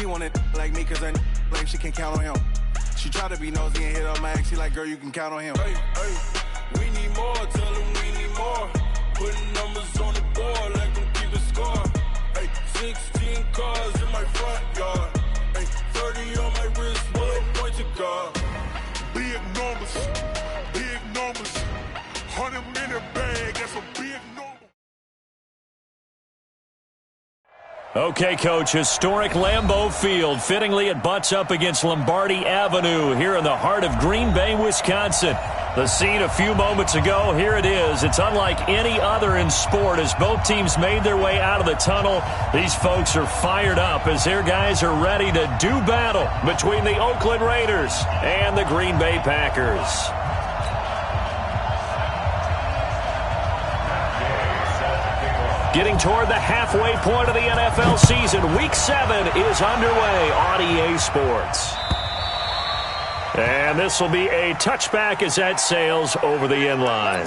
She wanted like me cause her like she can count on him. She try to be nosy and hit up my ex. She like, girl, you can count on him. Hey, hey, we need more. Tell them we need more. Putting numbers on the board like I'm keeping score. Hey, 16 cars in my front yard. Hey, 30 on my wrist, one point to guard. Big numbers, 100 minute bag, that's a big number. Okay, Coach, historic Lambeau Field. Fittingly, it butts up against Lombardi Avenue here in the heart of Green Bay, Wisconsin. The scene a few moments ago, here it is. It's unlike any other in sport as both teams made their way out of the tunnel. These folks are fired up as their guys are ready to do battle between the Oakland Raiders and the Green Bay Packers. Getting toward the halfway point of the NFL season, Week 7 is underway on EA Sports. And this will be a touchback as that sails over the end line.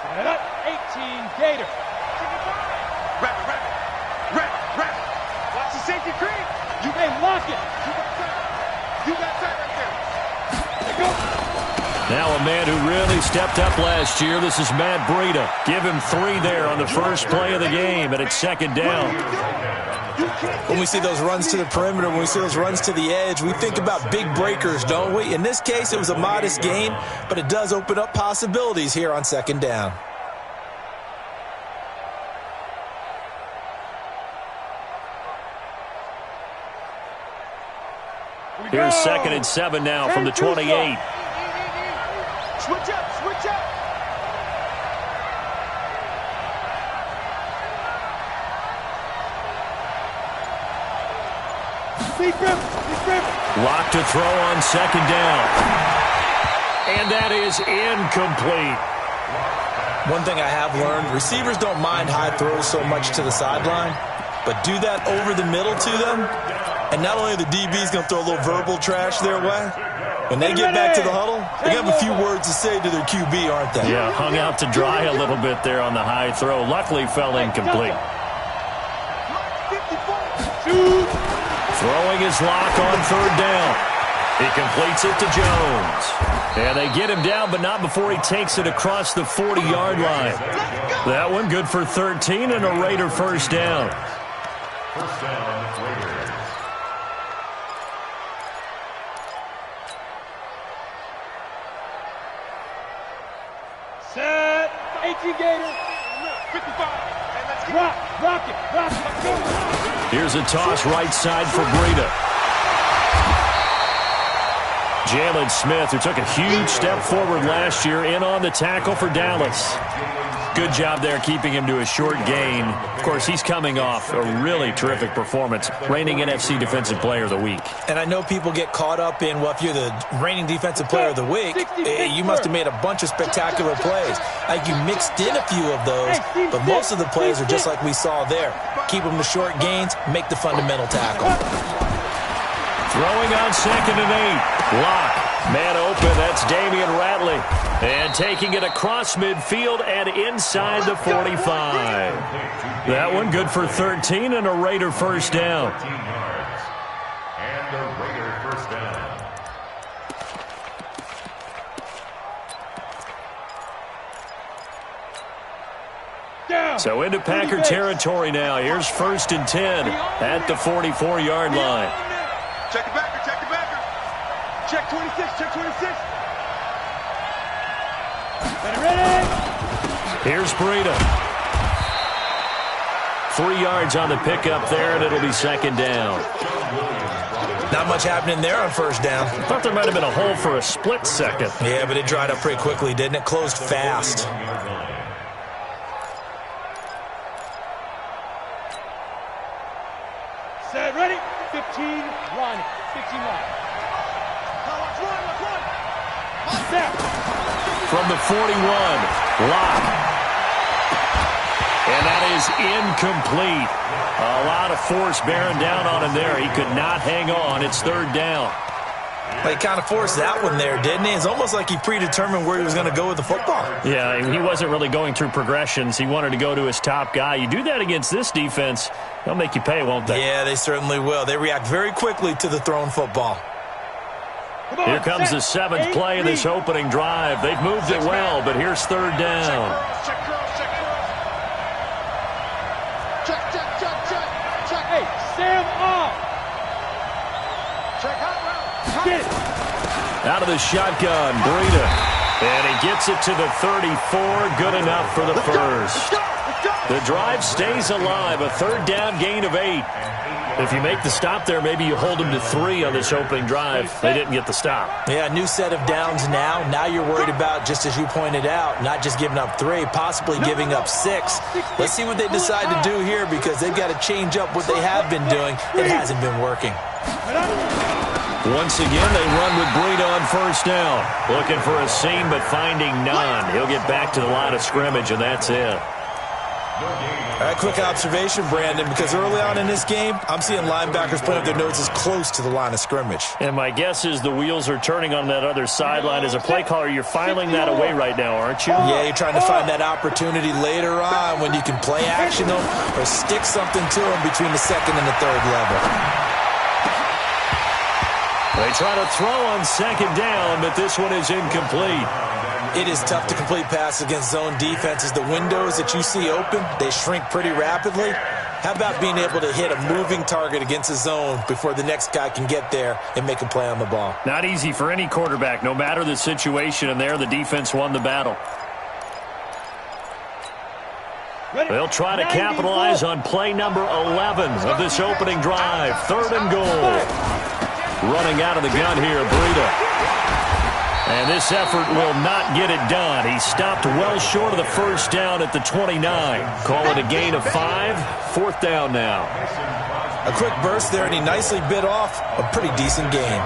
Set it up, 18, Gator. Wrap. Watch the safety creep. You may lock it. You got time right there. There go. Now a man who really stepped up last year. This is Matt Breida. Give him 3 there on the first play of the game, and it's second down. When we see those runs to the perimeter, when we see those runs to the edge, we think about big breakers, don't we? In this case, it was a modest gain, but it does open up possibilities here on second down. Here's 2nd and 7 now from the 28. Switch up. Lock to throw on second down. And that is incomplete. One thing I have learned, receivers don't mind high throws so much to the sideline, but do that over the middle to them, and not only are the DBs going to throw a little verbal trash their way, when they get back to the huddle, they have a few words to say to their QB, aren't they? Yeah, hung out to dry a little bit there on the high throw. Luckily fell incomplete. Throwing his lock on third down. He completes it to Jones. And they get him down, but not before he takes it across the 40-yard line. That one good for 13 and a Raider first down. First down, Raiders. Set. 18 Gator. 55. Rock it. Let's go. Here's a toss right side for Breida. Jalen Smith, who took a huge step forward last year, in on the tackle for Dallas. Good job there keeping him to a short gain. Of course, he's coming off a really terrific performance, reigning NFC Defensive Player of the Week. And I know people get caught up in, well, if you're the reigning Defensive Player of the Week, you must have made a bunch of spectacular plays. Like you mixed in a few of those, but most of the plays are just like we saw there. Keep them to short gains, make the fundamental tackle. Throwing on 2nd and 8. Lock. Man open. That's Damian Ratley. And taking it across midfield and inside the 45. That one good for 13 and a Raider first down. 13 yards. And a Raider first down. So into Packer territory now. Here's 1st and 10 at the 44-yard line. Check the backer. Check 26. Ready. Here's Breida. 3 yards on the pickup there, and it'll be second down. Not much happening there on first down. Thought there might have been a hole for a split second. Yeah, but it dried up pretty quickly, didn't it? Closed fast. Set, ready. 15, run. 15, run. From the 41, Lock. And that is incomplete. A lot of force bearing down on him there. He could not hang on. It's third down. Well, he kind of forced that one there, didn't he? It's almost like he predetermined where he was going to go with the football. Yeah, he wasn't really going through progressions. He wanted to go to his top guy. You do that against this defense, they'll make you pay, won't they? Yeah, they certainly will. They react very quickly to the thrown football. Here comes the 7th play of this opening drive. They've moved it well, but here's 3rd down. Check. Hey, Sam off. Check out. Get it. Out of the shotgun, Breida. And he gets it to the 34. Good enough for the first. The drive stays alive. A 3rd down gain of 8. If you make the stop there, maybe you hold them to 3 on this opening drive. They didn't get the stop. Yeah, new set of downs now. Now you're worried about, just as you pointed out, not just giving up 3, possibly giving up 6. Let's see what they decide to do here, because they've got to change up what they have been doing. It hasn't been working. Once again, they run with Breida on 1st down. Looking for a seam, but finding none. He'll get back to the line of scrimmage, and that's it. All right, quick observation, Brandon, because early on in this game, I'm seeing linebackers putting up their noses close to the line of scrimmage. And my guess is the wheels are turning on that other sideline. As a play caller, you're filing that away right now, aren't you? Yeah, you're trying to find that opportunity later on when you can play action them or stick something to them between the 2nd and the 3rd level. They try to throw on 2nd down, but this one is incomplete. It is tough to complete passes against zone defenses. The windows that you see open, they shrink pretty rapidly. How about being able to hit a moving target against a zone before the next guy can get there and make a play on the ball? Not easy for any quarterback, no matter the situation, and there the defense won the battle. They'll try to capitalize on play number 11 of this opening drive. 3rd and goal. Running out of the gun here, Breida. And this effort will not get it done. He stopped well short of the 1st down at the 29. Call it a gain of 5. 4th down now. A quick burst there, and he nicely bit off a pretty decent gain.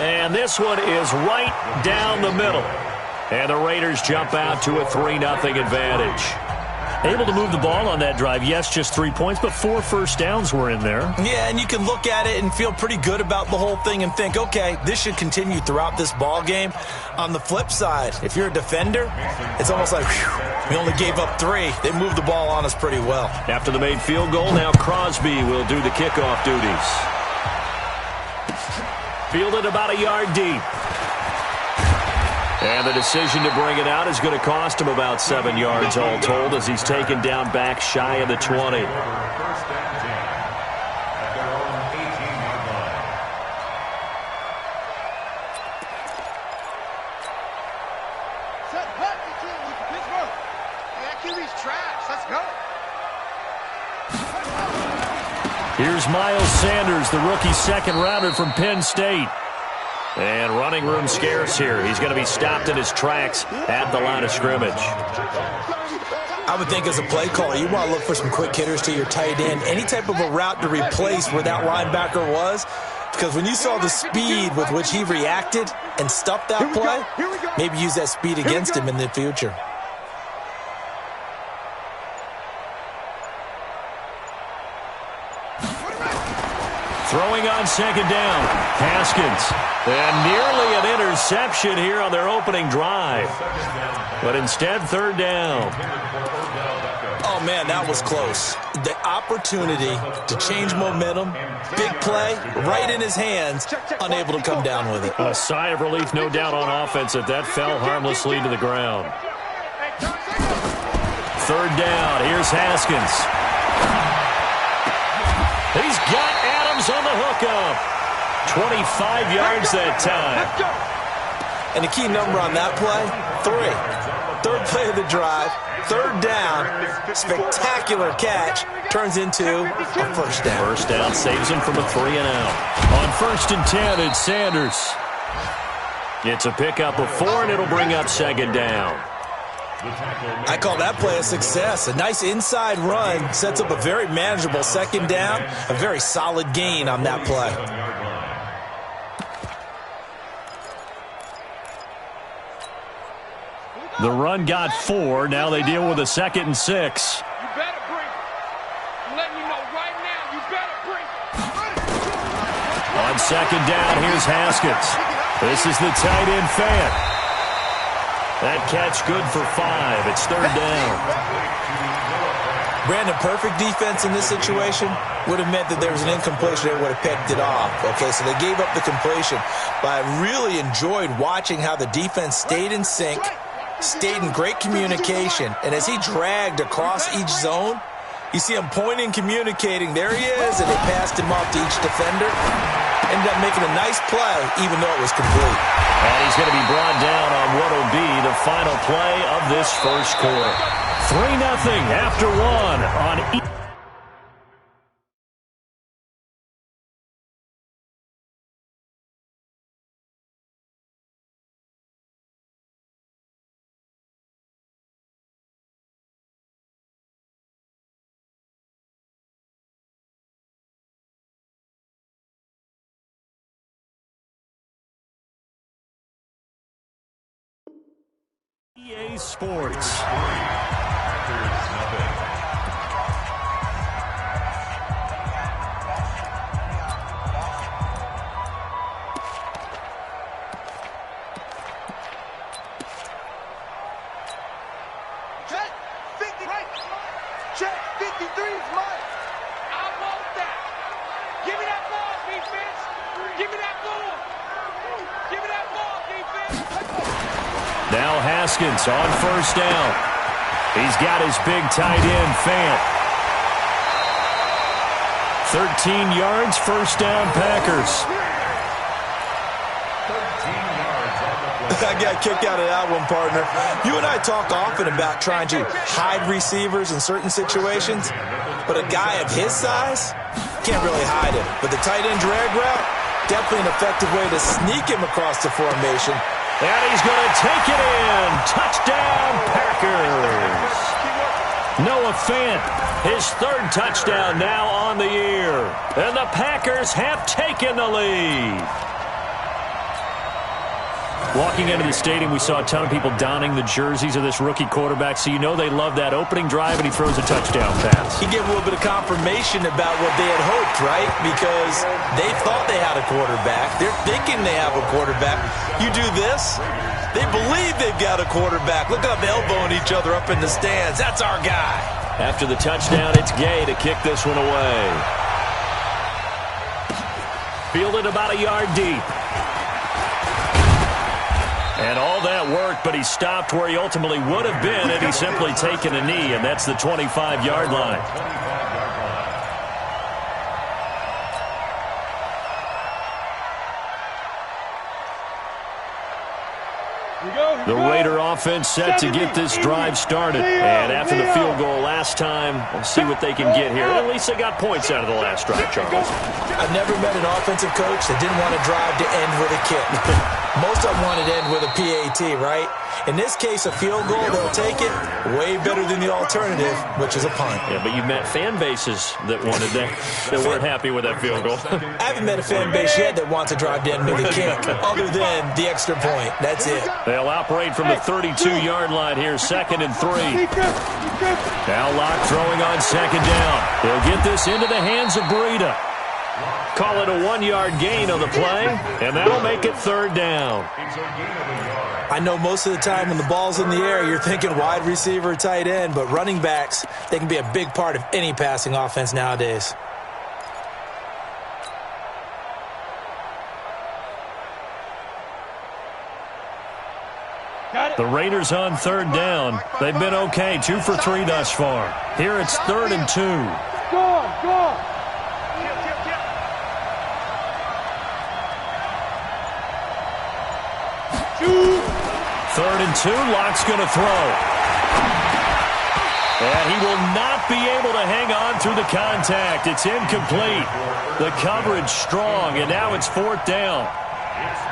And this one is right down the middle. And the Raiders jump out to a 3-0 advantage. Able to move the ball on that drive. Yes, just 3 points, but 4 first downs were in there. Yeah, and you can look at it and feel pretty good about the whole thing and think, okay, this should continue throughout this ball game. On the flip side, if you're a defender, it's almost like, whew, we only gave up 3. They moved the ball on us pretty well. After the made field goal, now Crosby will do the kickoff duties. Fielded about a yard deep. And the decision to bring it out is going to cost him about 7 yards all told, as he's taken down back shy of the 20. Here's Miles Sanders, the rookie 2nd rounder from Penn State. And running room scarce here. He's going to be stopped in his tracks at the line of scrimmage. I would think as a play caller, you want to look for some quick hitters to your tight end. Any type of a route to replace where that linebacker was. Because when you saw the speed with which he reacted and stuffed that play, maybe use that speed against him in the future. Throwing on 2nd down, Haskins. And nearly an interception here on their opening drive. But instead, 3rd down. Oh, man, that was close. The opportunity to change momentum, big play, right in his hands, unable to come down with it. A sigh of relief, no doubt, on offense that fell harmlessly to the ground. 3rd down, here's Haskins. He's got Adams on the hookup. 25 yards that time. And the key number on that play, 3. 3rd play of the drive, 3rd down, spectacular catch, turns into a 1st down. 1st down saves him from a 3-and-out. On 1st and 10, it's Sanders. It's a pickup of 4, and it'll bring up 2nd down. I call that play a success. A nice inside run sets up a very manageable 2nd down, a very solid gain on that play. The run got 4. Now they deal with a 2nd and 6. You better bring it. I'm letting you know right now, you better bring it. On second down, here's Haskins. This is the tight end Fant. That catch good for 5. It's third down. Brandon, perfect defense in this situation would have meant that there was an incompletion. They would have picked it off. Okay, so they gave up the completion. But I really enjoyed watching how the defense stayed in sync, stayed in great communication, and as he dragged across each zone, you see him pointing, communicating. There he is, and they passed him off to each defender. Ended up making a nice play, even though it was complete. And he's going to be brought down on what will be the final play of this first quarter. 3-0 after 1 on EA Sports. Check 50, right? Check 53 is mine. I want that. Give me that ball, defense. Give me that ball. Give me that ball, defense. Now Haskins on first down. He's got his big tight end, Fant. 13 yards, first down, Packers. I got kicked out of that one, partner. You and I talk often about trying to hide receivers in certain situations, but a guy of his size can't really hide him. But the tight end drag route, definitely an effective way to sneak him across the formation. And he's going to take it in. Touchdown, Packers. Noah Fant, his third touchdown now on the year. And the Packers have taken the lead. Walking into the stadium, we saw a ton of people donning the jerseys of this rookie quarterback, so you know they love that opening drive, and he throws a touchdown pass. He gave a little bit of confirmation about what they had hoped, right? Because they thought they had a quarterback. They're thinking they have a quarterback. You do this, they believe they've got a quarterback. Look up, elbowing each other up in the stands. That's our guy. After the touchdown, it's Gay to kick this one away. Fielded about a yard deep. And all that worked, but he stopped where he ultimately would have been had he simply taken a knee, and that's the 25-yard line. The Raider offense set to get this drive started. And after the field goal last time, we'll see what they can get here. At least they got points out of the last drive, Charles. I've never met an offensive coach that didn't want a drive to end with a kick. Most of them wanted to end with a PAT, right? In this case, a field goal, they'll take it. Way better than the alternative, which is a punt. Yeah, but you've met fan bases that wanted that weren't happy with that field goal. I haven't met a fan base yet that wants a drive to end with a kick, other than the extra point. That's it. They'll operate from the 32-yard line here, 2nd and 3. Now Locke throwing on second down. He'll get this into the hands of Breida. Call it a 1-yard gain on the play, and that'll make it third down. I know most of the time when the ball's in the air, you're thinking wide receiver, tight end, but running backs, they can be a big part of any passing offense nowadays. The Raiders on third down. They've been okay, 2 for 3 thus far. Here it's 3rd and 2. Go! Third and 2, Locke's going to throw. And he will not be able to hang on through the contact. It's incomplete. The coverage strong, and now it's 4th down.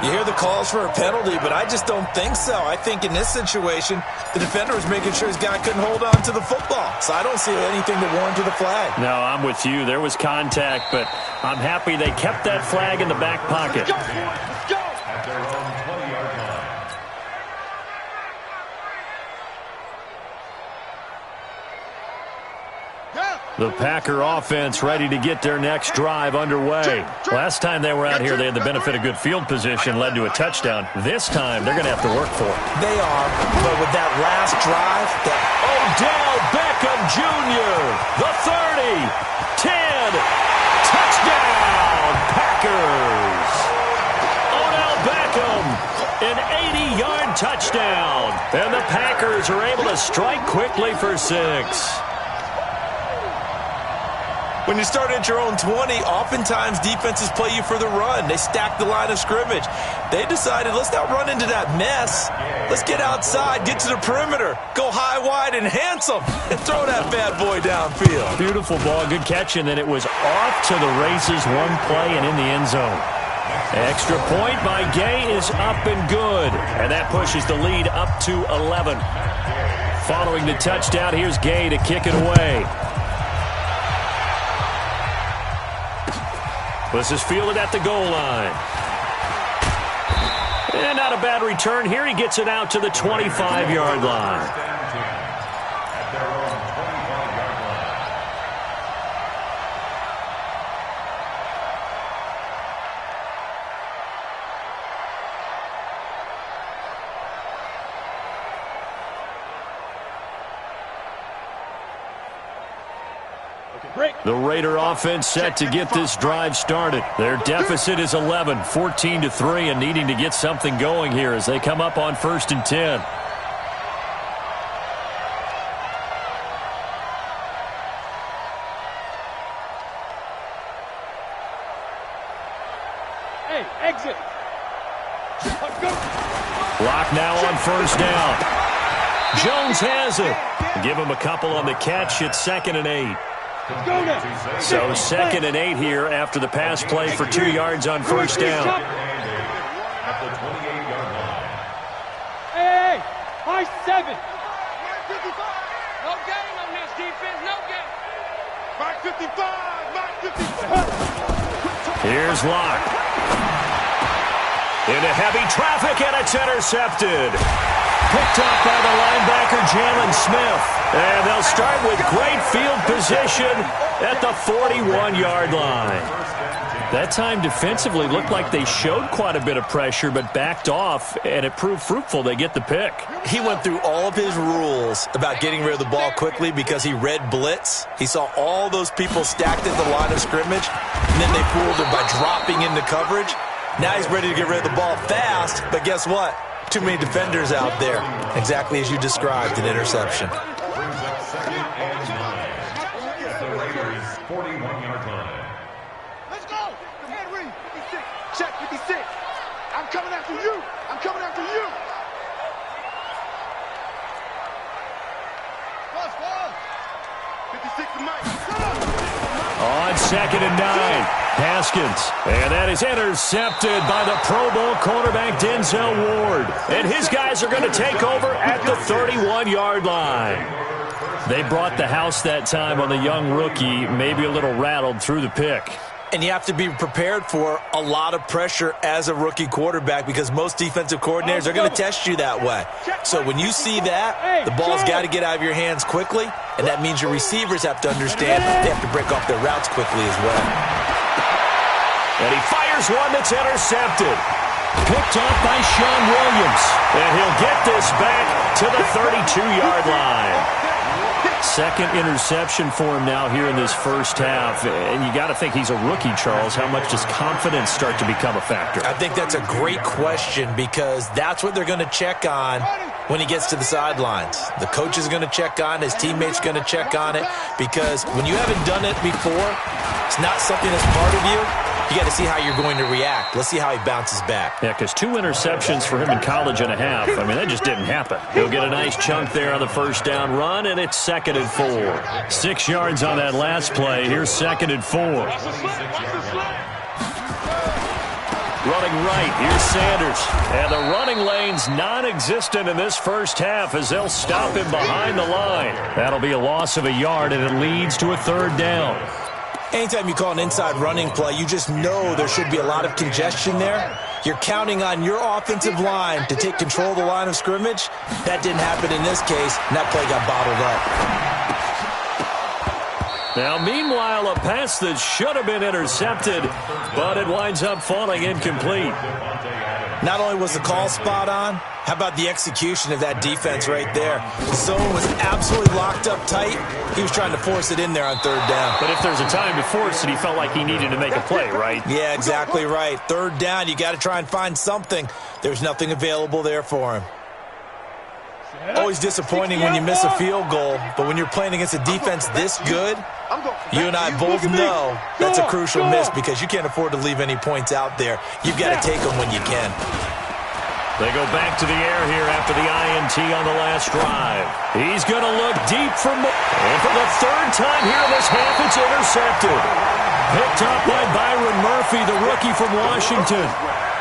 You hear the calls for a penalty, but I just don't think so. I think in this situation, the defender was making sure his guy couldn't hold on to the football. So I don't see anything that warranted the flag. No, I'm with you. There was contact, but I'm happy they kept that flag in the back pocket. Yeah. The Packer offense ready to get their next drive underway. Last time they were out here, they had the benefit of good field position, led to a touchdown. This time, they're going to have to work for it. They are, but with that last drive, Odell Beckham Jr., the 30, 10, touchdown, Packers! Odell Beckham, an 80-yard touchdown, and the Packers are able to strike quickly for 6. When you start at your own 20, oftentimes defenses play you for the run. They stack the line of scrimmage. They decided, let's not run into that mess. Let's get outside, get to the perimeter, go high, wide, and handsome, and throw that bad boy downfield. Beautiful ball, good catch, and then it was off to the races, one play, and in the end zone. Extra point by Gay is up and good, and that pushes the lead up to 11. Following the touchdown, here's Gay to kick it away. This is fielded at the goal line. And not a bad return here. He gets it out to the 25-yard line. The Raider offense set to get this drive started. Their deficit is 11, 14-3, and needing to get something going here as they come up on 1st and 10. Hey, exit. Clock now on 1st down. Jones has it. Give him a couple on the catch. It's 2nd and 8. So 2nd and 8 here after the pass play for 2 yards on 1st down. Hey, high 7. No gain on this defense, no gain. Back 55, back 55. Here's Locke. Into heavy traffic, and it's intercepted. Picked up by the linebacker, Jalen Smith. And they'll start with great field position at the 41-yard line. That time defensively looked like they showed quite a bit of pressure but backed off, and it proved fruitful. They get the pick. He went through all of his rules about getting rid of the ball quickly because he read blitz. He saw all those people stacked at the line of scrimmage, and then they fooled him by dropping into coverage. Now he's ready to get rid of the ball fast, but guess what? Too many defenders out there. Exactly as you described, an interception. Brings up 2nd and 9. The Raiders' 41-yard line. Let's go. Henry, 56. Check 56. I'm coming after you. I'm coming after you. Plus, 56 to Mike. On 2nd and 9. Haskins, and that is intercepted by the Pro Bowl cornerback Denzel Ward. And his guys are going to take over at the 31-yard line. They brought the house that time on the young rookie, maybe a little rattled through the pick. And you have to be prepared for a lot of pressure as a rookie quarterback because most defensive coordinators are going to test you that way. So when you see that, the ball's got to get out of your hands quickly, and that means your receivers have to understand they have to break off their routes quickly as well. And he fires one that's intercepted. Picked off by Sean Williams. And he'll get this back to the 32-yard line. Second interception for him now here in this first half. And you got to think he's a rookie, Charles. How much does confidence start to become a factor? I think that's a great question because that's what they're going to check on when he gets to the sidelines. The coach is going to check on it. His teammates going to check on it because when you haven't done it before, it's not something that's part of you. You got to see how you're going to react. Let's see how he bounces back. Yeah, because 2 interceptions for him in college and a half. I mean, that just didn't happen. He'll get a nice chunk there on the first down run, and it's 2nd and 4. 6 yards on that last play. Here's 2nd and 4. Running right, here's Sanders. And the running lane's non-existent in this first half as they'll stop him behind the line. That'll be a loss of a yard, and it leads to a 3rd down. Anytime you call an inside running play, you just know there should be a lot of congestion there. You're counting on your offensive line to take control of the line of scrimmage. That didn't happen in this case, and that play got bottled up. Now, meanwhile, a pass that should have been intercepted, but it winds up falling incomplete. Not only was the call spot on, how about the execution of that defense right there? The zone was absolutely locked up tight. He was trying to force it in there on third down. But if there's a time to force it, he felt like he needed to make a play, right? Yeah, exactly right. Third down, you got to try and find something. There's nothing available there for him. Always disappointing when you miss a field goal, but when you're playing against a defense this good, you and I both know that's a crucial miss because you can't afford to leave any points out there. You've got to take them when you can. They go back to the air here after the INT on the last drive. He's going to look deep for more. And for the third time here in this half, it's intercepted. Picked up by Byron Murphy, the rookie from Washington.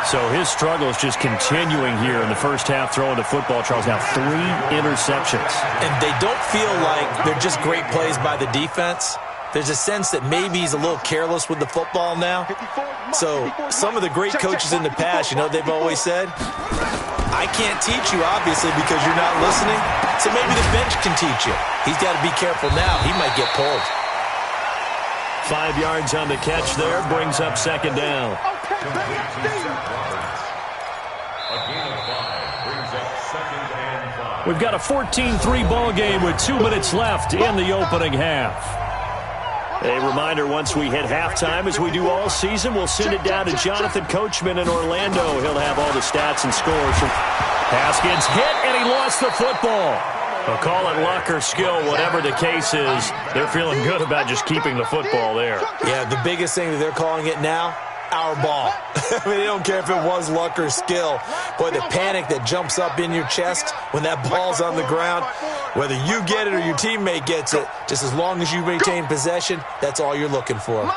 So his struggle is just continuing here in the first half, throwing the football. Charles, now 3 interceptions. And they don't feel like they're just great plays by the defense. There's a sense that maybe he's a little careless with the football now. So some of the great coaches in the past, you know, they've always said, I can't teach you, obviously, because you're not listening. So maybe the bench can teach you. He's got to be careful now. He might get pulled. 5 yards on the catch there, brings up second down. A gain of 5 brings up 2nd and 5. We've got a 14-3 ball game with 2 minutes left in the opening half. A reminder, once we hit halftime, as we do all season, we'll send it down to Jonathan Coachman in Orlando. He'll have all the stats and scores. Haskins hit, and he lost the football. They'll call it luck or skill, whatever the case is. They're feeling good about just keeping the football there. Yeah, the biggest thing that they're calling it now, our ball. I mean, they don't care if it was luck or skill. Boy, the panic that jumps up in your chest when that ball's on the ground, whether you get it or your teammate gets it, just as long as you maintain possession, that's all you're looking for. To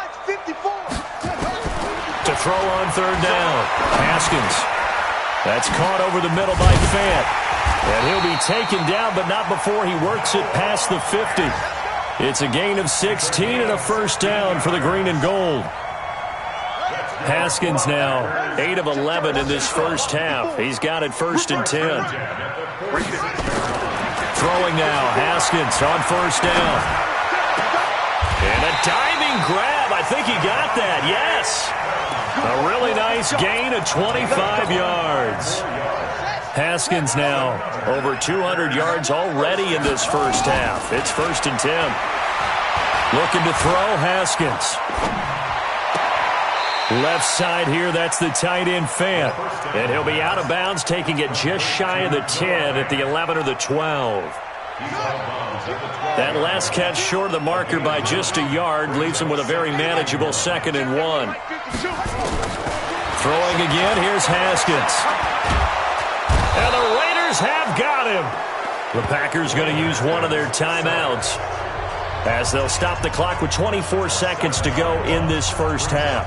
throw on third down, Haskins. That's caught over the middle by Fant. And he'll be taken down, but not before he works it past the 50. It's a gain of 16 and a first down for the green and gold. Haskins now 8 of 11 in this first half. He's got it 1st and 10. Throwing now, Haskins on first down. And a diving grab. I think he got that, yes. A really nice gain of 25 yards. Haskins now over 200 yards already in this first half. It's 1st and 10. Looking to throw, Haskins. Left side here, that's the tight end, Fant. And he'll be out of bounds, taking it just shy of the 10 at the 11 or the 12. That last catch short of the marker by just a yard leaves him with a very manageable 2nd and 1. Throwing again, here's Haskins. And the Raiders have got him. The Packers going to use one of their timeouts as they'll stop the clock with 24 seconds to go in this first half.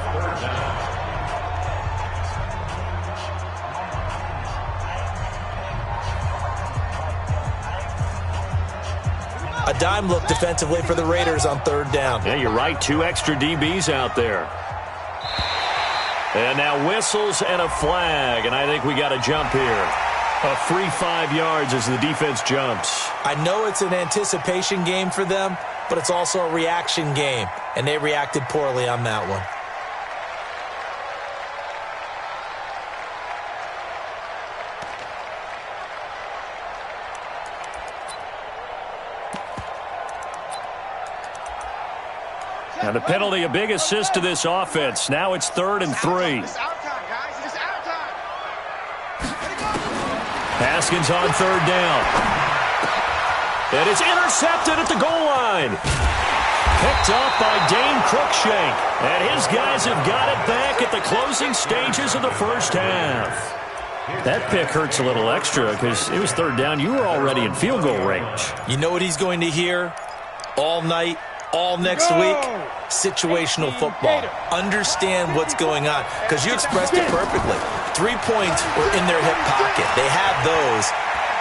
A dime look defensively for the Raiders on third down. Yeah, you're right. 2 extra DBs out there. And now whistles and a flag, and I think we got a jump here. A free 5 yards as the defense jumps. I know it's an anticipation game for them, but it's also a reaction game, and they reacted poorly on that one. Now the penalty, a big assist to this offense. Now it's 3rd and 3. Haskins on third down. And it's intercepted at the goal line. Picked up by Dane Cruikshank. And his guys have got it back at the closing stages of the first half. That pick hurts a little extra because it was third down. You were already in field goal range. You know what he's going to hear all night, all next week? Situational football. Understand what's going on, because you expressed it perfectly. 3 points were in their hip pocket. They had those.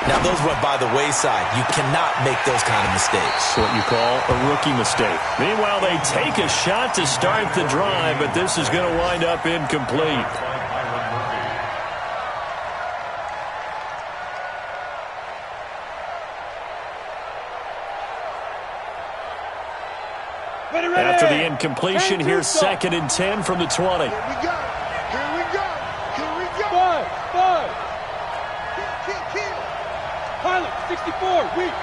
Now, those went by the wayside. You cannot make those kind of mistakes. What you call a rookie mistake. Meanwhile, they take a shot to start the drive, but this is going to wind up incomplete. completion. Here's 2nd and 10 from the 20. Here we go. Here we go. Here we go. Five. Kill. Pilot, 64, weak.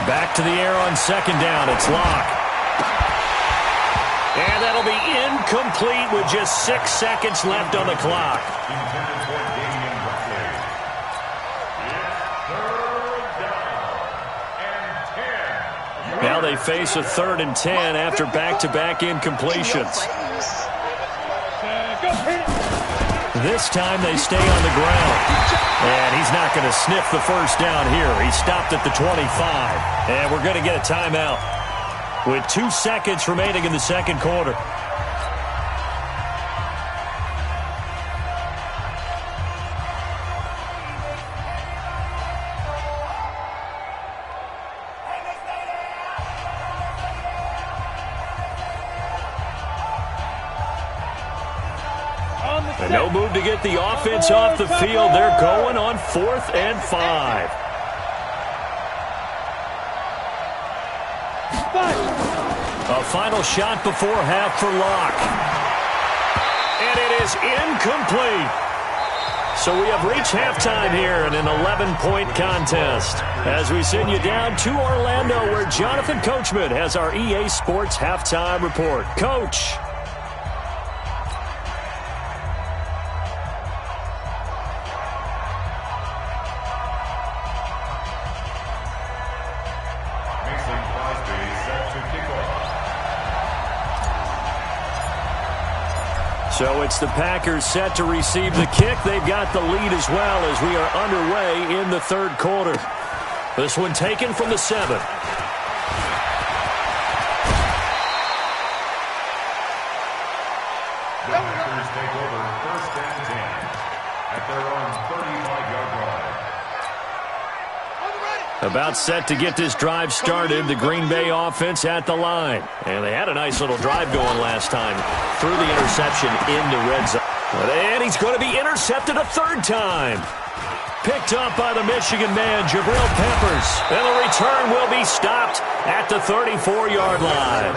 Back to the air on 2nd down. It's Locke. And that'll be incomplete with just 6 seconds left on the clock. Now they face a 3rd and 10 after back-to-back incompletions. This time they stay on the ground. And he's not going to sniff the first down here. He stopped at the 25. And we're going to get a timeout with 2 seconds remaining in the 2nd quarter. And no move to get the offense off the field. They're going on 4th and 5. A final shot before half for Locke. And it is incomplete. So we have reached halftime here in an 11-point contest. As we send you down to Orlando, where Jonathan Coachman has our EA Sports halftime report. Coach. So it's the Packers set to receive the kick. They've got the lead as well as we are underway in the 3rd quarter. This one taken from the 7. The Packers take over 1st and 10 at their own 35-yard line. About set to get this drive started, the Green Bay offense at the line. And they had a nice little drive going last time through the interception into red zone. And he's going to be intercepted a 3rd time. Picked up by the Michigan man, Jabril Peppers. And the return will be stopped at the 34-yard line.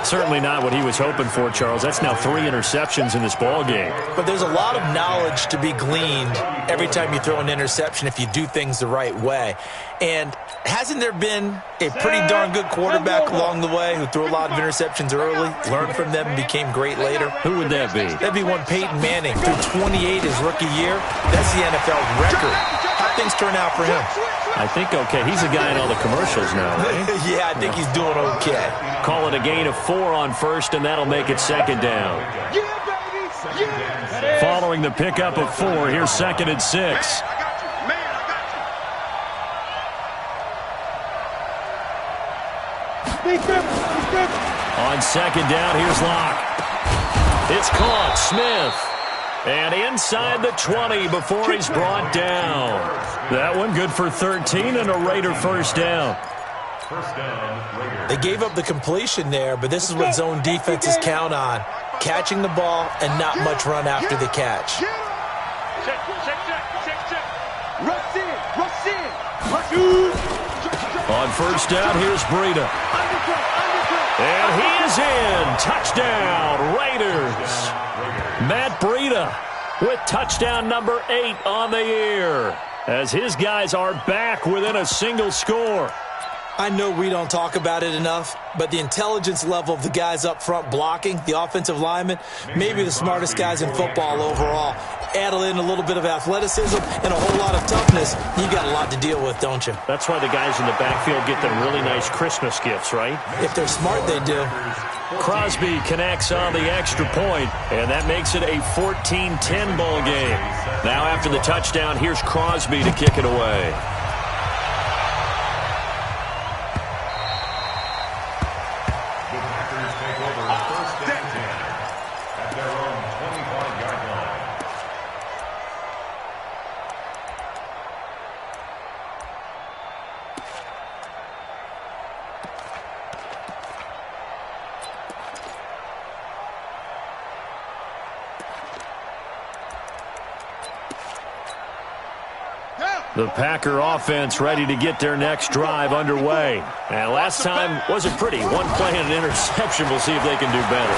Certainly not what he was hoping for, Charles. That's now 3 interceptions in this ball game. But there's a lot of knowledge to be gleaned every time you throw an interception if you do things the right way. And hasn't there been a pretty darn good quarterback along the way who threw a lot of interceptions early, learned from them, and became great later? Who would that be? That'd be one Peyton Manning. Threw 28 his rookie year. That's the NFL record. How'd things turn out for him? I think okay. He's a guy in all the commercials now, right? Yeah, I think he's doing okay. Call it a gain of 4 on 1st, and that'll make it 2nd down. Following the pickup of 4, here's 2nd and 6. On 2nd down, here's Locke. It's caught. Smith. And inside the 20 before he's brought down. That one good for 13 and a Raider 1st down. They gave up the completion there, but this is what zone defenses count on. Catching the ball and not much run after the catch. On 1st down, here's Breida. And he is in. Touchdown, Raiders. Matt Breida with touchdown number 8 on the year, as his guys are back within a single score. I know we don't talk about it enough, but the intelligence level of the guys up front blocking, the offensive linemen, maybe the smartest guys in football overall. Add in a little bit of athleticism and a whole lot of toughness, you got a lot to deal with, don't you? That's why the guys in the backfield get them really nice Christmas gifts, right? If they're smart, they do. Crosby connects on the extra point, and that makes it a 14-10 ball game. Now after the touchdown, here's Crosby to kick it away. Down. The Packer offense ready to get their next drive underway. And last time wasn't pretty. One play and an interception. We'll see if they can do better.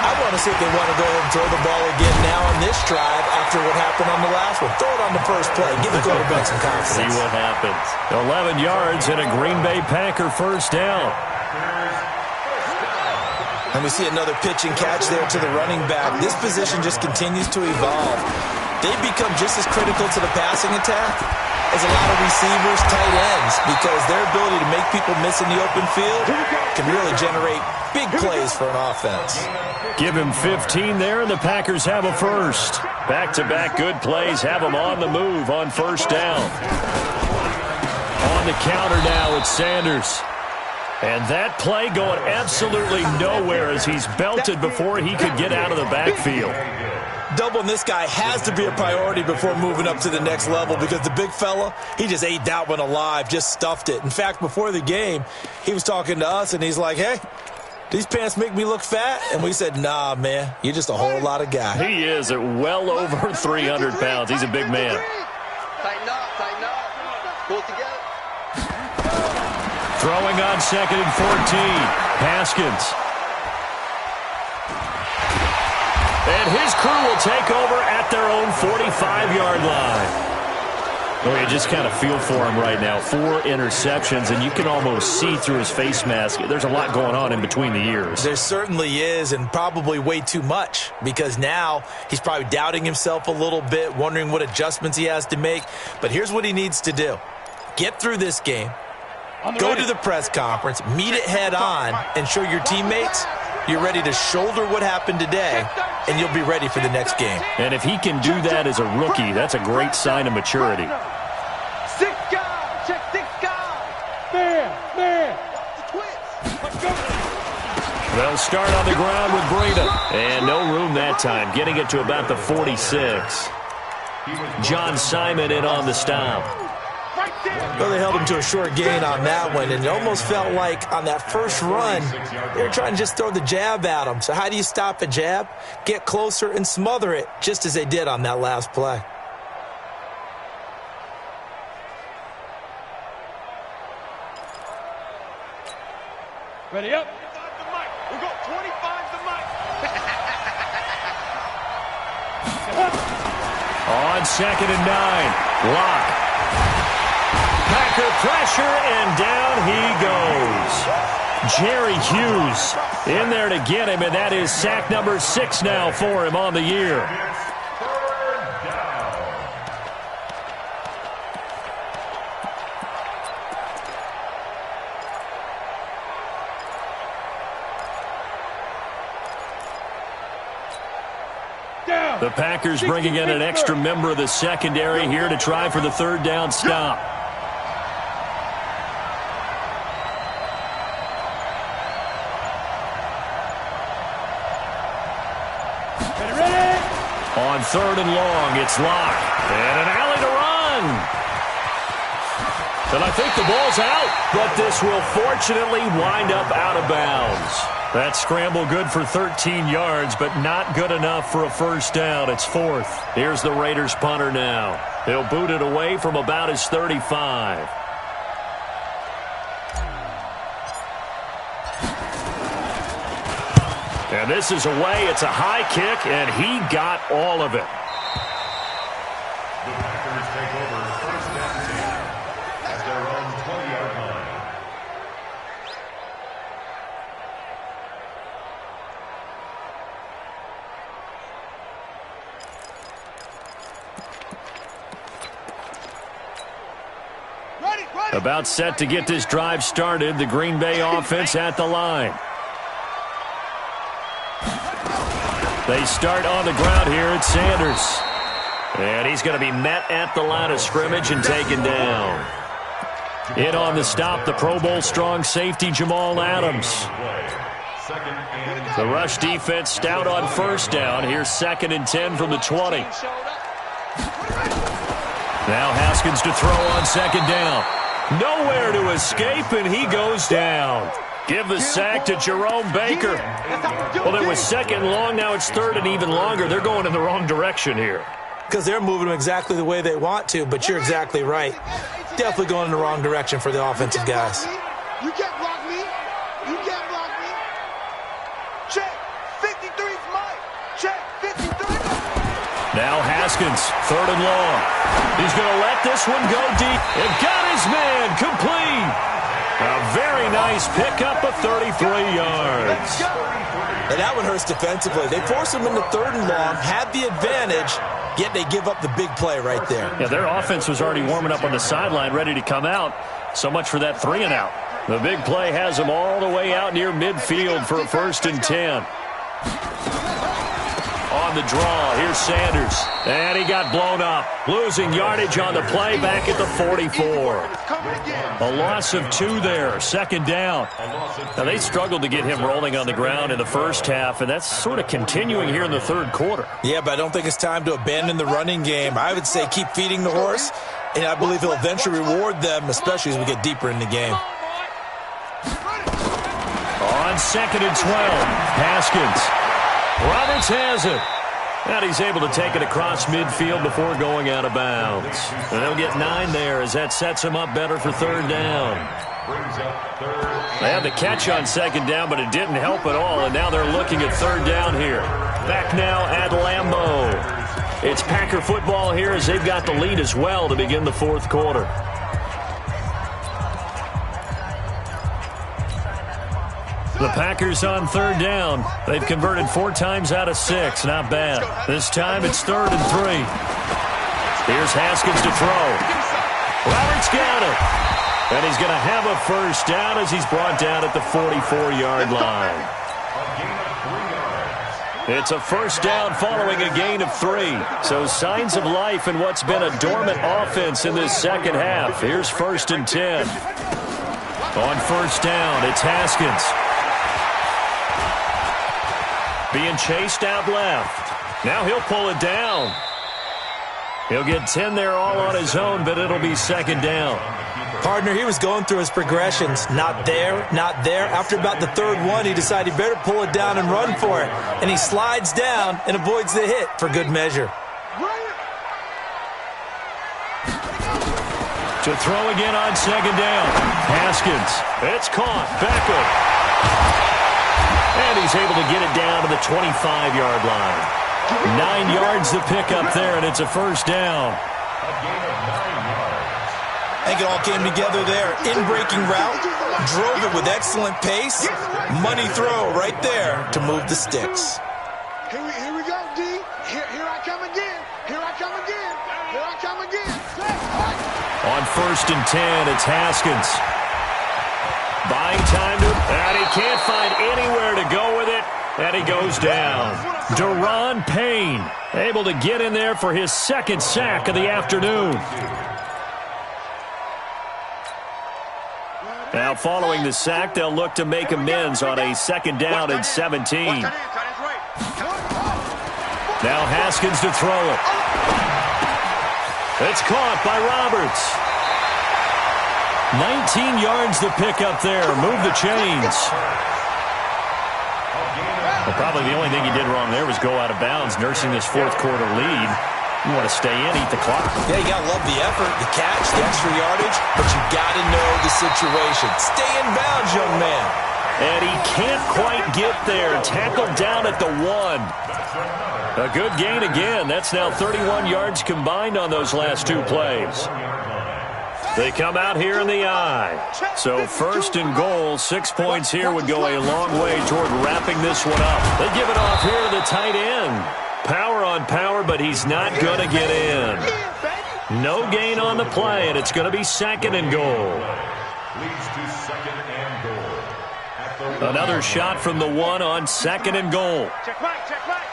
I want to see if they want to go ahead and throw the ball again now on this drive after what happened on the last one. Throw it on the first play. Give the quarterback some confidence. See what happens. 11 yards and a Green Bay Packer first down. And we see another pitch and catch there to the running back. This position just continues to evolve. They've become just as critical to the passing attack as a lot of receivers, tight ends, because their ability to make people miss in the open field can really generate big plays for an offense. Give him 15 there, and the Packers have a first. Back-to-back good plays have them on the move on first down. On the counter now, it's Sanders. And that play going absolutely nowhere as he's belted before he could get out of the backfield. Doubling this guy has to be a priority before moving up to the next level because the big fella, he just ate that one alive, just stuffed it. In fact, before the game, he was talking to us, and he's like, hey, these pants make me look fat? And we said, nah, man, you're just a whole lot of guy. He is at well over 300 pounds. He's a big man. Tighten up, pull it together. Throwing on 2nd and 14. Haskins. And his crew will take over at their own 45-yard line. Oh, you just kind of feel for him right now. 4 interceptions, and you can almost see through his face mask. There's a lot going on in between the ears. There certainly is, and probably way too much, because now he's probably doubting himself a little bit, wondering what adjustments he has to make. But here's what he needs to do. Get through this game, go to the press conference, meet it head on, and show your teammates you're ready to shoulder what happened today, and you'll be ready for the next game. And if he can do that as a rookie, that's a great sign of maturity. 6 guys, check 6 guys. Man. Let's go. They'll start on the ground with Breida. And no room that time, getting it to about the 46. John Simon in on the stop. Well, they held him to a short gain on that one, and it almost felt like on that first run, they were trying to just throw the jab at him. So how do you stop a jab? Get closer and smother it, just as they did on that last play. Ready up. We go 25 the mic. On 2nd and 9. Lock. Packer pressure, and down he goes. Jerry Hughes in there to get him, and that is sack number 6 now for him on the year. The Packers bringing in an extra member of the secondary here to try for the 3rd down stop. On 3rd and long, it's Locke. And an alley to run. And I think the ball's out, but this will fortunately wind up out of bounds. That scramble good for 13 yards, but not good enough for a first down. It's 4th. Here's the Raiders punter now. He'll boot it away from about his 35. And this is away. It's a high kick, and he got all of it. The Packers take over first and 10 at their own 20-yard line. About set to get this drive started. The Green Bay offense at the line. They start on the ground here at Sanders. And he's going to be met at the line of scrimmage and taken down. In on the stop, the Pro Bowl strong safety Jamal Adams. The rush defense stout on first down. Here's 2nd and 10 from the 20. Now Haskins to throw on 2nd down. Nowhere to escape, and he goes down. Give the sack to Jerome Baker. Well, it was 2nd long. Now it's 3rd and even longer. They're going in the wrong direction here. because they're moving them exactly the way they want to, but you're exactly right. Definitely going in the wrong direction for the offensive guys. You can't block me. You can't block me. Check. 53's mine. Check. 53. Now Haskins, 3rd and long. He's going to let this one go deep. And got his man complete. A very nice pickup of 33 yards. And that one hurts defensively. They force him into 3rd and long, had the advantage, yet they give up the big play right there. Yeah, their offense was already warming up on the sideline, ready to come out. So much for that 3 and out. The big play has them all the way out near midfield for a 1st and 10. On the draw, here's Sanders. And he got blown up. Losing yardage on the play back at the 44. A loss of 2 there, 2nd down. Now, they struggled to get him rolling on the ground in the first half, and that's sort of continuing here in the 3rd quarter. Yeah, but I don't think it's time to abandon the running game. I would say keep feeding the horse, and I believe he'll eventually reward them, especially as we get deeper in the game. On 2nd and 12, Haskins. Roberts has it. And he's able to take it across midfield before going out of bounds. And they'll get 9 there as that sets him up better for 3rd down. They had the catch on 2nd down, but it didn't help at all. And now they're looking at 3rd down here. Back now at Lambeau. It's Packer football here as they've got the lead as well to begin the 4th quarter. The Packers on 3rd down. They've converted 4 times out of 6. Not bad. This time it's 3rd and 3. Here's Haskins to throw. Roberts got it. And he's going to have a 1st down as he's brought down at the 44-yard line. It's a 1st down following a gain of 3. So signs of life in what's been a dormant offense in this 2nd half. Here's 1st and 10. On 1st down, it's Haskins. Being chased out left. Now he'll pull it down. He'll get 10 there all on his own, but it'll be 2nd down. Partner, he was going through his progressions. Not there, not there. After about the 3rd one, he decided he better pull it down and run for it. And he slides down and avoids the hit for good measure. To throw again on 2nd down. Haskins. It's caught. Beckham. And he's able to get it down to the 25-yard line. 9 yards to pick up there, and it's a 1st down. I think it all came together there. In-breaking route, drove it with excellent pace. Money throw right there to move the sticks. Here we go, D. Here I come again. Here I come again. Here I come again. On 1st and 10, it's Haskins. Buying time to, and he can't find anywhere to go with it, and he goes down. Deron Payne able to get in there for his 2nd sack of the afternoon. Now following the sack, they'll look to make amends on a 2nd down and 17. Now Haskins to throw it. It's caught by Roberts. 19 yards to pick up there. Move the chains. Well, probably the only thing he did wrong there was go out of bounds, nursing this 4th quarter lead. You want to stay in, eat the clock. Yeah, you got to love the effort, the catch, the extra yardage, but you got to know the situation. Stay in bounds, young man. And he can't quite get there. Tackled down at the 1. A good gain again. That's now 31 yards combined on those last 2 plays. They come out here in the I. So 1st and goal, 6 points here would go a long way toward wrapping this one up. They give it off here to the tight end. Power on power, but he's not going to get in. No gain on the play, and it's going to be 2nd and goal. Another shot from the 1 on 2nd and goal. Check right, check right.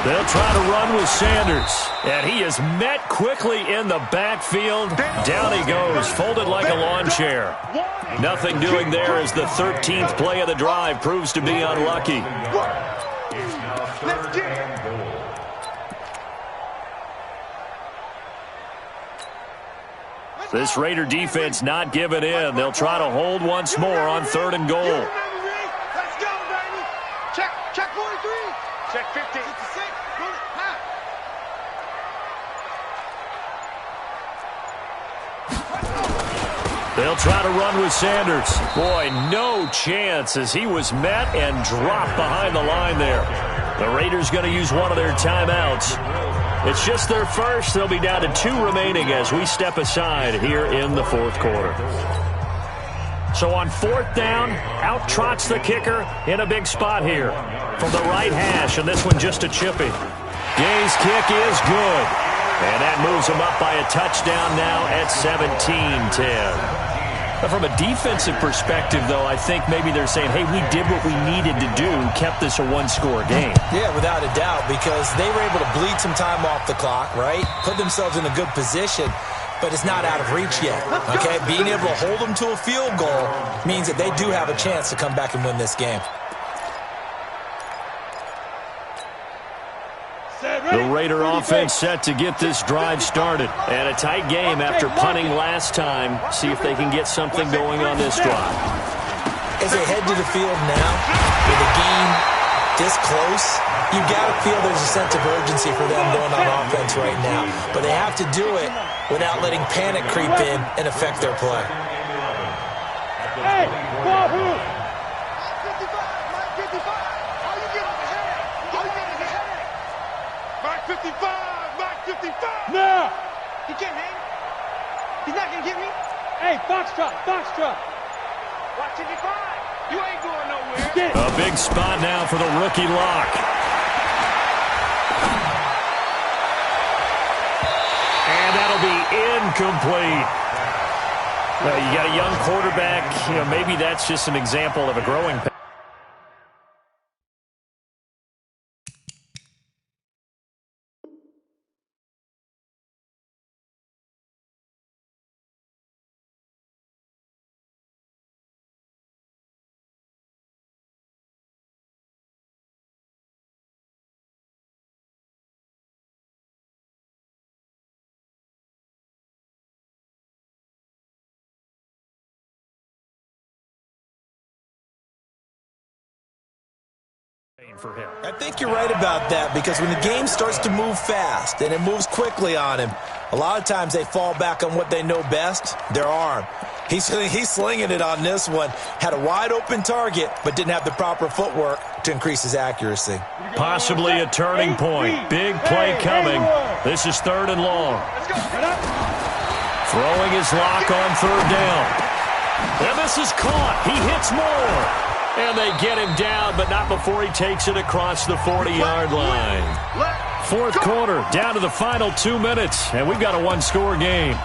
They'll try to run with Sanders. And he is met quickly in the backfield. Down he goes, folded like a lawn chair. Nothing doing there as the 13th play of the drive proves to be unlucky. Let's get it. This Raider defense not giving in. They'll try to hold once more on 3rd and goal. Let's go, baby. Check 43. Check 50. 56. They'll try to run with Sanders. Boy, no chance as he was met and dropped behind the line there. The Raiders going to use one of their timeouts. It's just their first. They'll be down to 2 remaining as we step aside here in the fourth quarter. So on 4th down, out trots the kicker in a big spot here from the right hash, and this one just a chippy. Gay's kick is good, and that moves him up by a touchdown now at 17-10. From a defensive perspective, though, I think maybe they're saying, hey, we did what we needed to do, kept this a one-score game. Yeah, without a doubt, because they were able to bleed some time off the clock, right? Put themselves in a good position, but it's not out of reach yet, okay? Being able to hold them to a field goal means that they do have a chance to come back and win this game. The Raider offense set to get this drive started. And a tight game after punting last time. See if they can get something going on this drive. As they head to the field now, with the game this close, you've got to feel there's a sense of urgency for them going on offense right now. But they have to do it without letting panic creep in and affect their play. Hey, ball who? 55, Mike 55. How you getting the headache? How you getting the headache? Mike 55, Mike 55. No. He can't hang. He's not going to get me. Hey, Foxtrot, Foxtrot. Watch 55. You ain't going nowhere. A big spot now for the rookie lock. And that'll be incomplete. You got a young quarterback. You know, maybe that's just an example of a growing pain. For him. I think you're right about that, because when the game starts to move fast and it moves quickly on him, a lot of times they fall back on what they know best, their arm. He's slinging it on this one. Had a wide-open target, but didn't have the proper footwork to increase his accuracy. Possibly a turning point. Big play coming. This is 3rd and long. Throwing his lock on 3rd down. And this is caught. He hits more. And they get him down, but not before he takes it across the 40-yard line. 4th quarter, down to the final 2 minutes, and we've got a one-score game.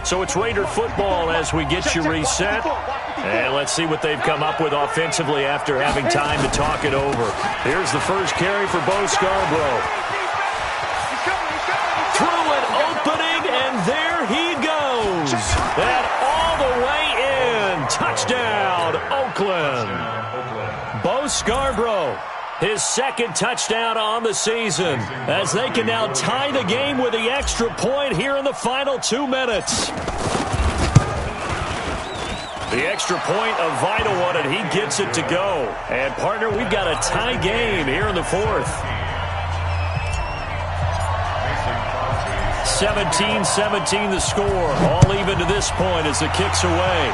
So it's Raider football as we get you reset. And let's see what they've come up with offensively after having time to talk it over. Here's the first carry for Bo Scarborough. Through an opening, and there he goes. And all the way in. Touchdown, Oakland. Bo Scarborough, his 2nd touchdown on the season, as they can now tie the game with the extra point here in the final 2 minutes. The extra point, a vital one, and he gets it to go. And, partner, we've got a tie game here in the 4th. 17-17 the score. All even to this point as the kick's away.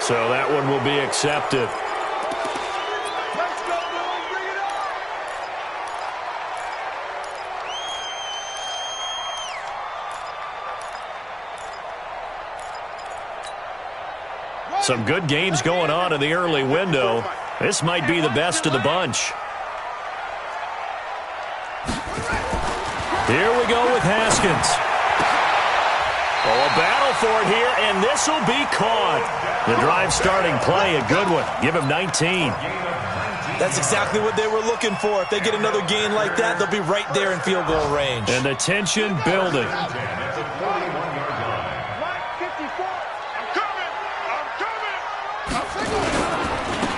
So that one will be accepted. Some good games going on in the early window. This might be the best of the bunch. Here we go with Haskins. Oh, a battle for it here, and this will be caught. The drive starting play, a good one. Give him 19. That's exactly what they were looking for. If they get another gain like that, they'll be right there in field goal range. And the tension building.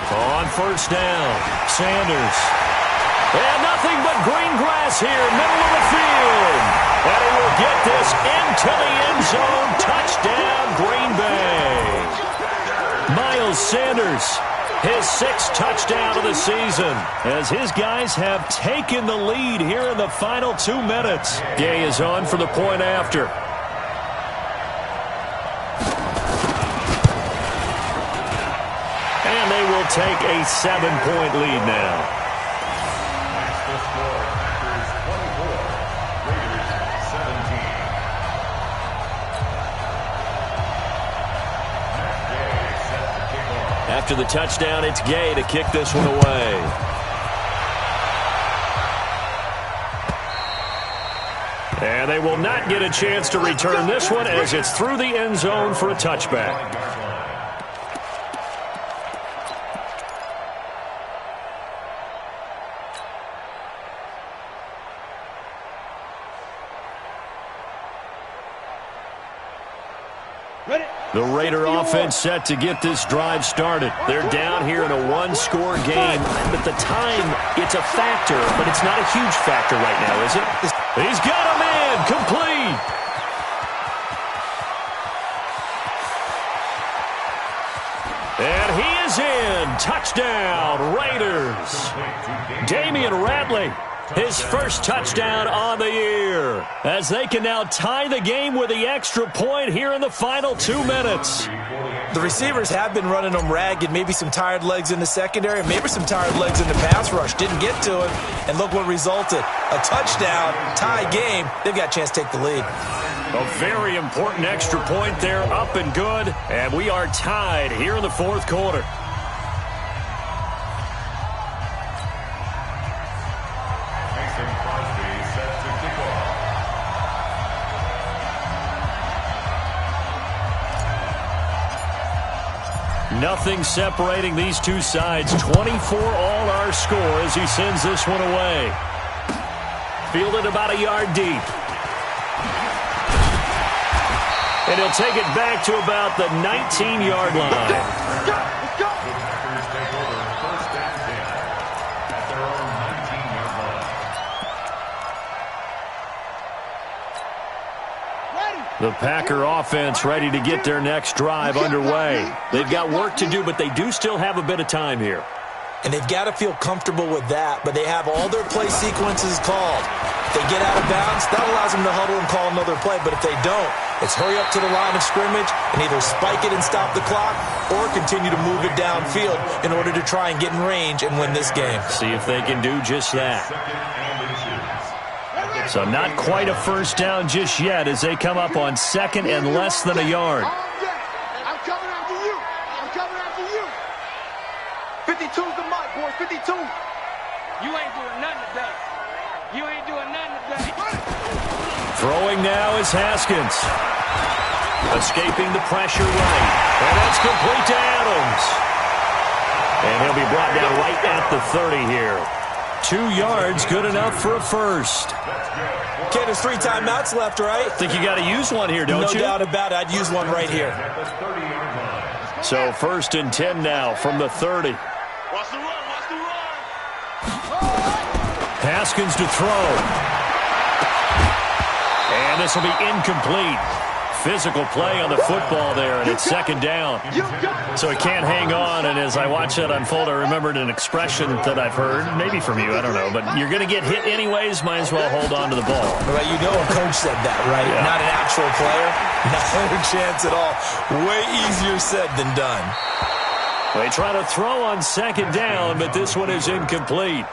On 1st down, Sanders. And nothing but green grass here, middle of the field. And he will get this into the end zone. Touchdown, Green Bay. Miles Sanders, His 6th touchdown of the season, as his guys have taken the lead here in the final 2 minutes. Gay is on for the point after. And they will take a 7-point lead now. After the touchdown, it's Gay to kick this one away. And they will not get a chance to return this one as it's through the end zone for a touchback. The Raider offense set to get this drive started. They're down here in a 1-score game. But the time, it's a factor, but it's not a huge factor right now, is it? He's got a man complete. And he is in. Touchdown, Raiders. Damian Ratley. His first touchdown on the year, as they can now tie the game with the extra point here in the final 2 minutes. The receivers have been running them ragged, maybe some tired legs in the secondary, maybe some tired legs in the pass rush. Didn't get to him, and look what resulted. A touchdown, tie game. They've got a chance to take the lead. A very important extra point there, up and good, and we are tied here in the 4th quarter. Nothing separating these two sides. 24 all our score as he sends this one away. Fielded about a yard deep. And he'll take it back to about the 19-yard line. The Packer offense ready to get their next drive underway. They've got work to do, but they do still have a bit of time here. And they've got to feel comfortable with that, but they have all their play sequences called. If they get out of bounds, that allows them to huddle and call another play. But if they don't, it's hurry up to the line of scrimmage and either spike it and stop the clock or continue to move it downfield in order to try and get in range and win this game. See if they can do just that. So not quite a first down just yet as they come up on 2nd and less than a yard. I'm coming after you. I'm coming after you. 52's the mic, boys. 52. You ain't doing nothing today. You ain't doing nothing today. Throwing now is Haskins. Escaping the pressure right. And that's complete to Adams. And he'll be brought down right at the 30 here. 2 yards, good enough for a first. Okay, there's 3 timeouts left, right? Think you got to use one here, don't you? No doubt about it. I'd use one right here. So 1st and 10 now from the 30. Watch the run. Watch the run. Haskins to throw. And this will be incomplete. Physical play on the football there, and it's 2nd down. So it can't hang on, and as I watch that unfold, I remembered an expression that I've heard, maybe from you, I don't know, but you're going to get hit anyways, might as well hold on to the ball. Well, you know a coach said that, right? Yeah. Not an actual player. Not a chance at all. Way easier said than done. They try to throw on 2nd down, but this one is incomplete.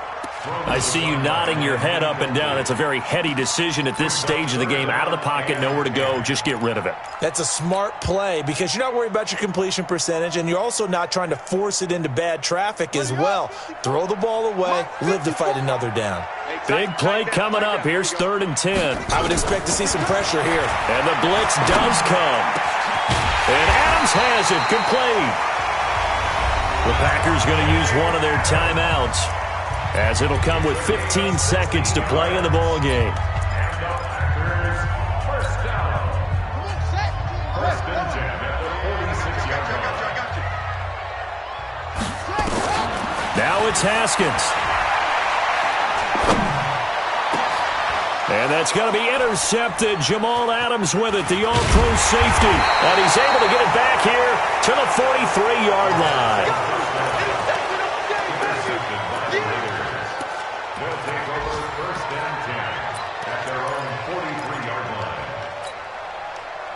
I see you nodding your head up and down. It's a very heady decision at this stage of the game. Out of the pocket, nowhere to go. Just get rid of it. That's a smart play because you're not worried about your completion percentage, and you're also not trying to force it into bad traffic as well. Throw the ball away, live to fight another down. Big play coming up. Here's 3rd and 10. I would expect to see some pressure here. And the blitz does come. And Adams has it complete. The Packers going to use one of their timeouts, as it'll come with 15 seconds to play in the ball game. Now it's Haskins. And that's going to be intercepted. Jamal Adams with it, the all-pro safety. And he's able to get it back here to the 43-yard line.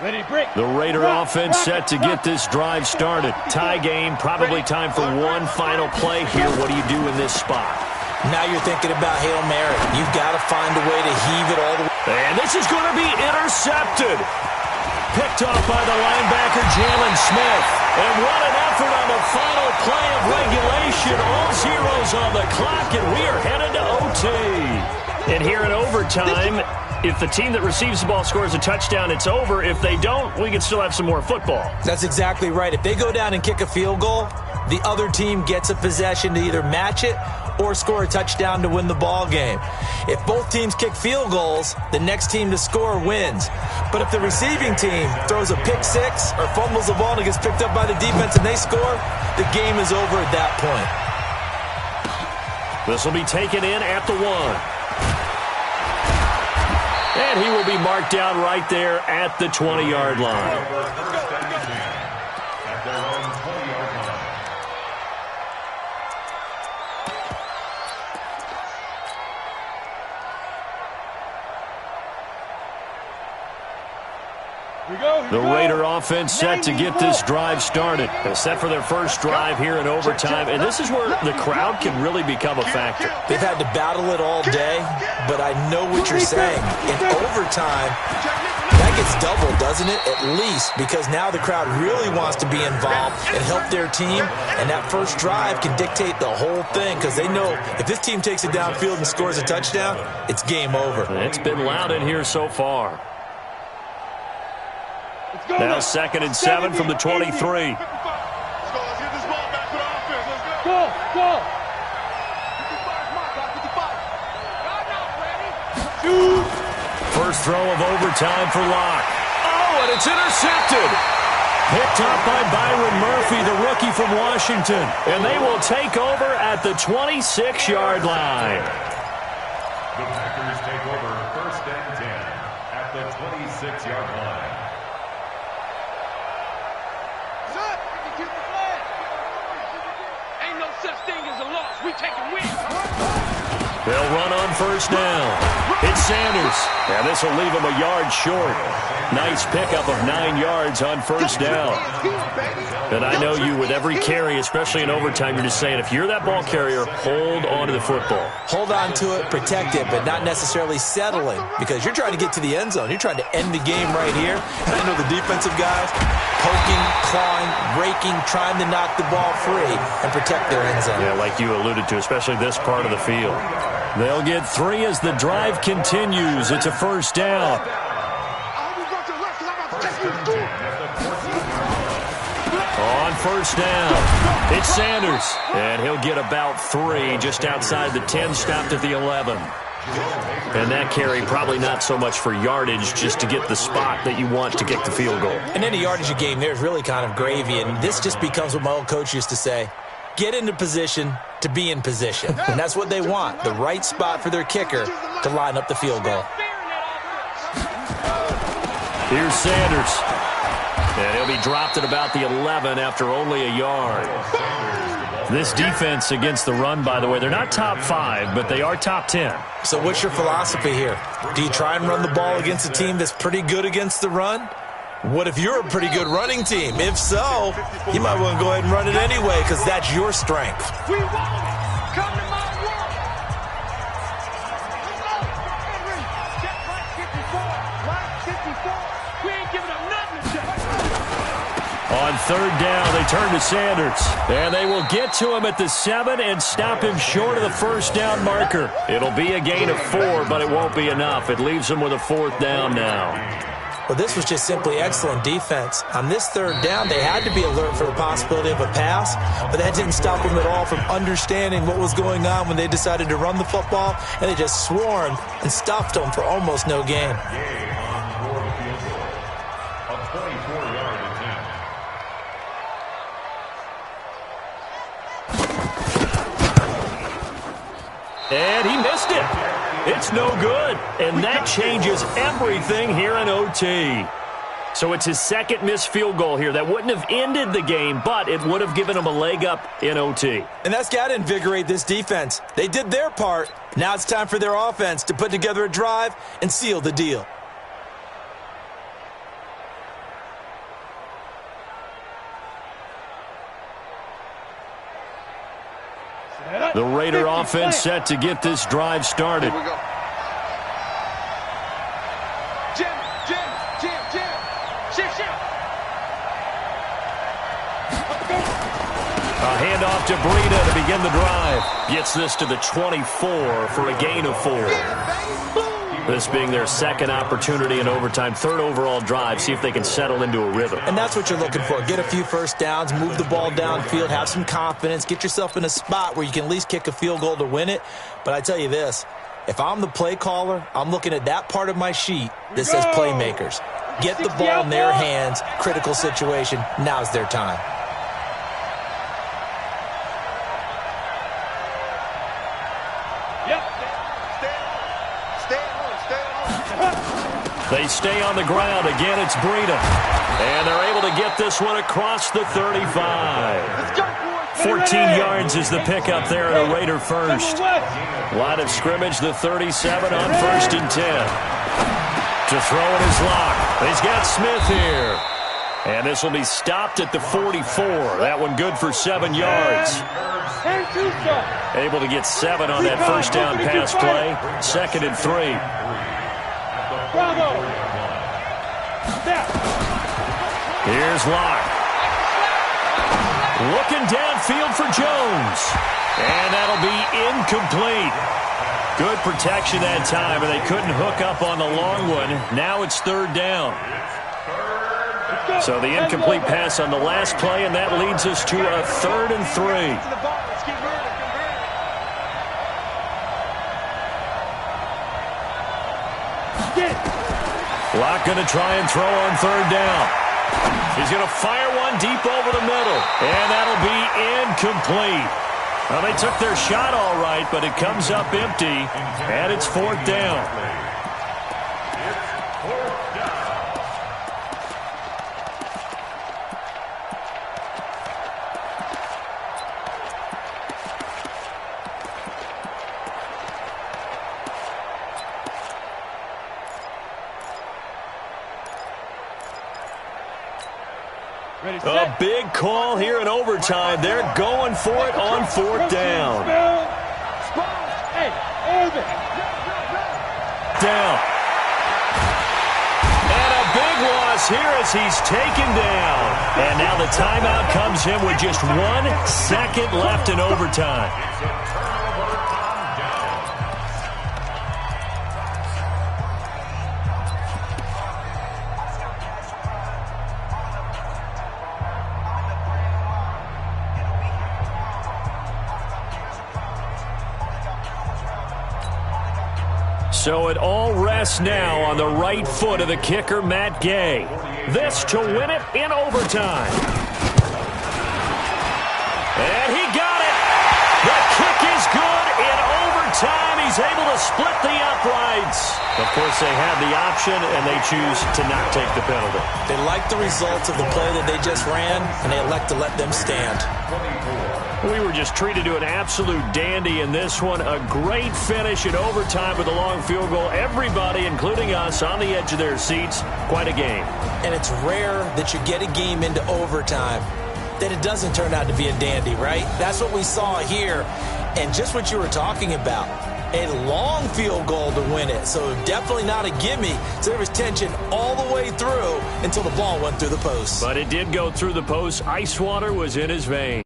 The Raider offense set to get this drive started. Tie game, probably time for one final play here. What do you do in this spot? Now you're thinking about Hail Mary. You've got to find a way to heave it all the way. And this is going to be intercepted. Picked off by the linebacker, Jalen Smith. And what an effort on the final play of regulation. All zeros on the clock, and we are headed to OT. And here in overtime, if the team that receives the ball scores a touchdown, it's over. If they don't, we can still have some more football. That's exactly right. If they go down and kick a field goal, the other team gets a possession to either match it or score a touchdown to win the ball game. If both teams kick field goals, the next team to score wins. But if the receiving team throws a pick six or fumbles the ball and it gets picked up by the defense and they score, the game is over at that point. This will be taken in at the 1. And he will be marked down right there at the 20-yard line. The Raider offense set to get this drive started. Set for their first drive here in overtime. And this is where the crowd can really become a factor. They've had to battle it all day, but I know what you're saying. In overtime, that gets doubled, doesn't it? At least, because now the crowd really wants to be involved and help their team. And that first drive can dictate the whole thing because they know if this team takes it downfield and scores a touchdown, it's game over. It's been loud in here so far. Now 2nd and 7 from the 23. Let's go. Let's get this ball back to the offense. Let's go. Go. 55, First throw of overtime for Locke. Oh, and it's intercepted. Picked up by Byron Murphy, the rookie from Washington. And they will take over at the 26-yard line. The Packers take over 1st and 10 at the 26-yard line. Ain't no such thing as a loss. We take a win. They'll run on first down. It's Sanders. And this will leave him a yard short. Nice pickup of 9 yards on first down. And I know you, with every carry, especially in overtime, you're just saying, if you're that ball carrier, hold on to the football. Hold on to it, protect it, but not necessarily settling because you're trying to get to the end zone. You're trying to end the game right here. And I know the defensive guys poking, clawing, raking, trying to knock the ball free and protect their end zone. Yeah, like you alluded to, especially this part of the field. They'll get 3 as the drive continues. It's a first down. On first down, it's Sanders. And he'll get about 3 just outside the 10, stopped at the 11. And that carry probably not so much for yardage, just to get the spot that you want to kick the field goal. And any yardage game there is really kind of gravy, and this just becomes what my old coach used to say. Get into position to be in position. And that's what they want, the right spot for their kicker to line up the field goal. Here's Sanders. And he'll be dropped at about the 11 after only a yard. This defense against the run, by the way, they're not top 5, but they are top 10. So what's your philosophy here? Do you try and run the ball against a team that's pretty good against the run? What if you're a pretty good running team? If so, you might want to go ahead and run it anyway because that's your strength. We won. Come to my world. Check right 54. Right 54. We ain't giving up nothing today. On third down, they turn to Sanders. And they will get to him at the 7 and stop him short of the first down marker. It'll be a gain of 4, but it won't be enough. It leaves him with a 4th down now. Well, this was just simply excellent defense. On this third down, they had to be alert for the possibility of a pass, but that didn't stop them at all from understanding what was going on when they decided to run the football, and they just swarmed and stuffed them for almost no gain. A 24-yard attempt. And he missed it. It's no good. And that changes everything here in OT. So it's his 2nd missed field goal here. That wouldn't have ended the game, but it would have given him a leg up in OT. And that's got to invigorate this defense. They did their part. Now it's time for their offense to put together a drive and seal the deal. The Raider offense set to get this drive started. Here we go. Jim. Shift. A handoff to Breida to begin the drive. Gets this to the 24 for a gain of 4. This being their second opportunity in overtime, third overall drive. See if they can settle into a rhythm. And that's what you're looking for. Get a few first downs, move the ball downfield, have some confidence, get yourself in a spot where you can at least kick a field goal to win it. But I tell you this, if I'm the play caller, I'm looking at that part of my sheet that says playmakers. Get the ball in their hands, critical situation, now's their time. They stay on the ground. Again, it's Breida. And they're able to get this one across the 35. 14 yards is the pickup there at a Raider first. Line of scrimmage, the 37 on 1st and 10. To throw it is Locke. He's got Smith here. And this will be stopped at the 44. That one good for 7 yards. Able to get 7 on that first down pass play. 2nd and 3. Here's Locke. Looking downfield for Jones. And that'll be incomplete. Good protection that time, and they couldn't hook up on the long one. Now it's 3rd down. So the incomplete pass on the last play, and that leads us to a 3rd and 3. Locke going to try and throw on 3rd down. He's going to fire one deep over the middle, and that'll be incomplete. Well, they took their shot all right, but it comes up empty, and it's 4th down. A big call here in overtime. They're going for it on 4th down. Down. And a big loss here as he's taken down. And now the timeout comes in with just 1 second left in overtime. So it all rests now on the right foot of the kicker, Matt Gay. This to win it in overtime. And he got it. The kick is good in overtime. He's able to split the uprights. Of course, they have the option, and they choose to not take the penalty. They like the results of the play that they just ran, and they elect to let them stand. We were just treated to an absolute dandy in this one. A great finish in overtime with a long field goal. Everybody, including us, on the edge of their seats. Quite a game. And it's rare that you get a game into overtime that it doesn't turn out to be a dandy, right? That's what we saw here. And just what you were talking about, a long field goal to win it. So definitely not a gimme. So there was tension all the way through until the ball went through the post. But it did go through the post. Ice water was in his veins.